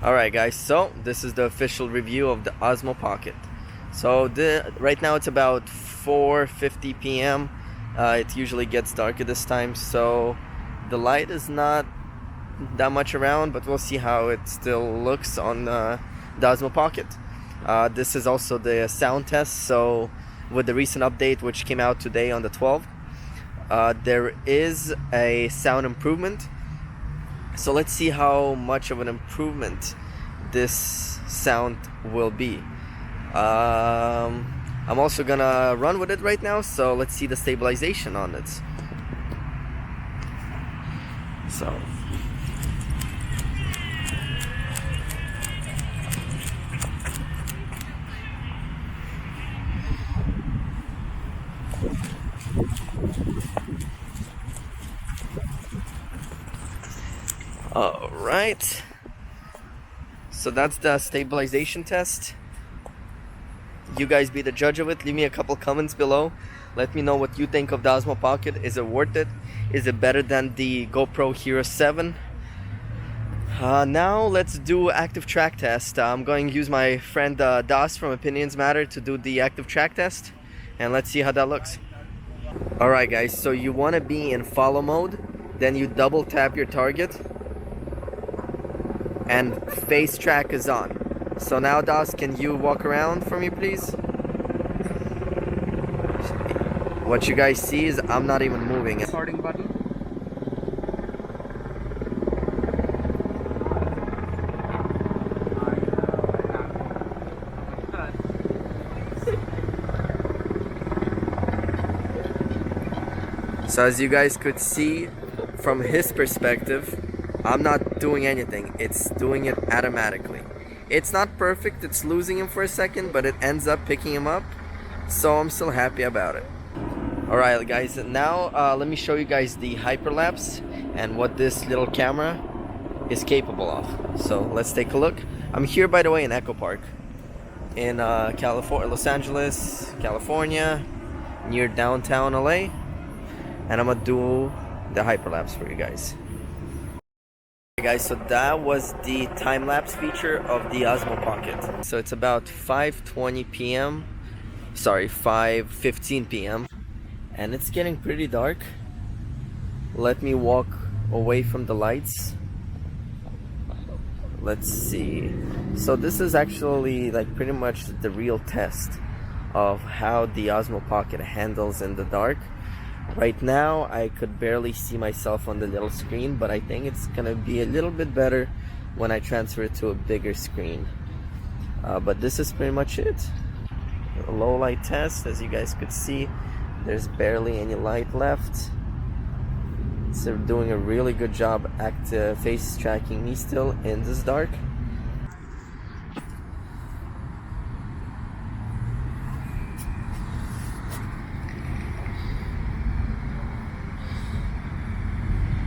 Alright guys, so this is the official review of the Osmo Pocket. So right now it's about 4:50 p.m. It usually gets dark at this time, so the light is not that much around, but we'll see how it still looks on the Osmo Pocket. This is also the sound test, so with the recent update which came out today on the 12th, there is a sound improvement. So let's see how much of an improvement this sound will be. I'm also gonna run with it right now, so let's see the stabilization on it. So all right, so that's the stabilization test. You guys be the judge of it. Leave me a couple comments below. Let me know what you think of the Osmo Pocket. Is it worth it? Is it better than the GoPro Hero 7? Now let's do active track test. I'm going to use my friend Das from Opinions Matter to do the active track test, and let's see how that looks. Alright guys, so you want to be in follow mode, then you double tap your target and face track is on. So now Das, can you walk around for me please? What you guys see is I'm not even moving. Starting button. So as you guys could see from his perspective, I'm not doing anything. It's doing it automatically. It's not perfect, it's losing him for a second, but it ends up picking him up, so I'm still happy about it. Alright guys, now let me show you guys the hyperlapse and what this little camera is capable of. So let's take a look. I'm here, by the way, in Echo Park in California, Los Angeles, California, near downtown LA, and I'm gonna do the hyperlapse for you guys. Guys, so that was the time-lapse feature of the Osmo Pocket. So it's about 5:20 p.m. Sorry, 5:15 p.m. and it's getting pretty dark. Let me walk away from the lights. Let's see. So this is actually like pretty much the real test of how the Osmo Pocket handles in the dark. Right now I could barely see myself on the little screen, but I think it's gonna be a little bit better when I transfer it to a bigger screen. But this is pretty much it. A low light test. As you guys could see, there's barely any light left. So they're doing a really good job face tracking me still in this dark.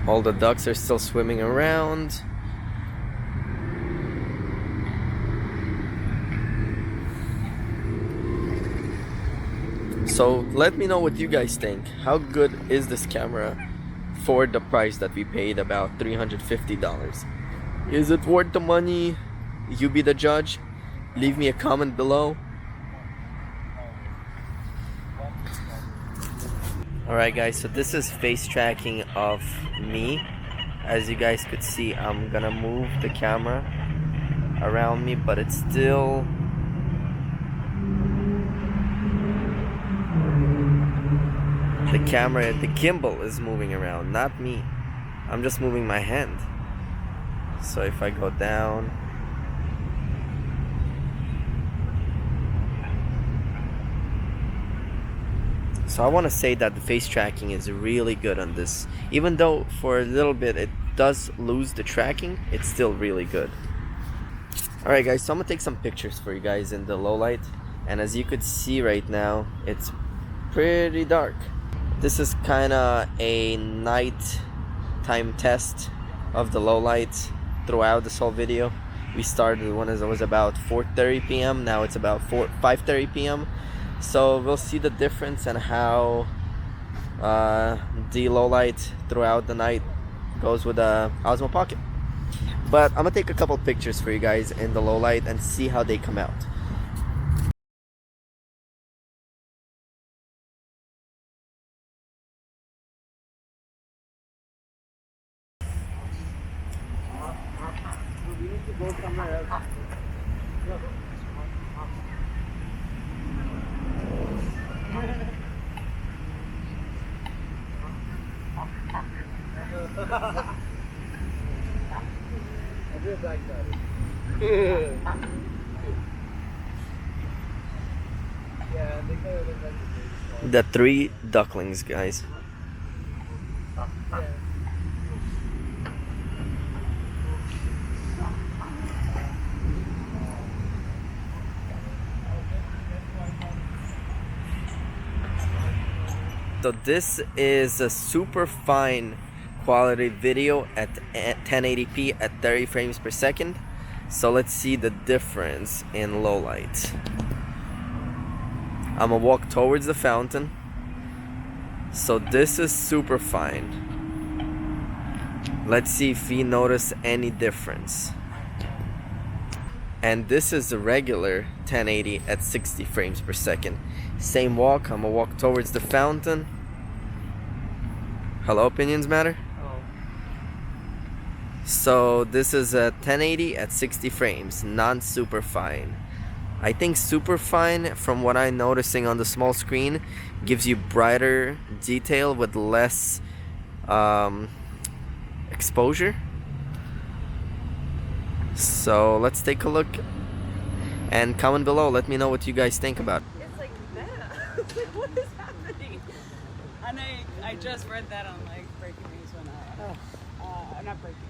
All the ducks are still swimming around. So let me know what you guys think. How good is this camera for the price that we paid, about $350? Is it worth the money? You be the judge. Leave me a comment below. Alright guys, so this is face tracking of me. As you guys could see, I'm gonna move the camera around me, but it's still the camera, the gimbal is moving around, not me. I'm just moving my hand. So if I go down, so I want to say that the face tracking is really good on this. Even though for a little bit it does lose the tracking, it's still really good. Alright guys, so I'm gonna take some pictures for you guys in the low light, and as you could see right now, it's pretty dark. This is kinda a night time test of the low light throughout this whole video. We started when it was about 4:30 p.m. Now it's about 5:30 p.m. So we'll see the difference and how the low light throughout the night goes with the Osmo Pocket. But I'm gonna take a couple pictures for you guys in the low light and see how they come out. The three ducklings, guys. So this is a super fine quality video at 1080p at 30 frames per second. So let's see the difference in low light. I'm gonna walk towards the fountain. So this is super fine. Let's see if we notice any difference. And this is the regular 1080 at 60 frames per second. Same walk, I'm gonna walk towards the fountain. Hello, opinions matter? Oh. So this is a 1080 at 60 frames, non-super fine. I think super fine, from what I'm noticing on the small screen, gives you brighter detail with less exposure. So let's take a look and comment below. Let me know what you guys think about it. It's like that. Like, what is happening? And I just read that on like breaking news when not breaking.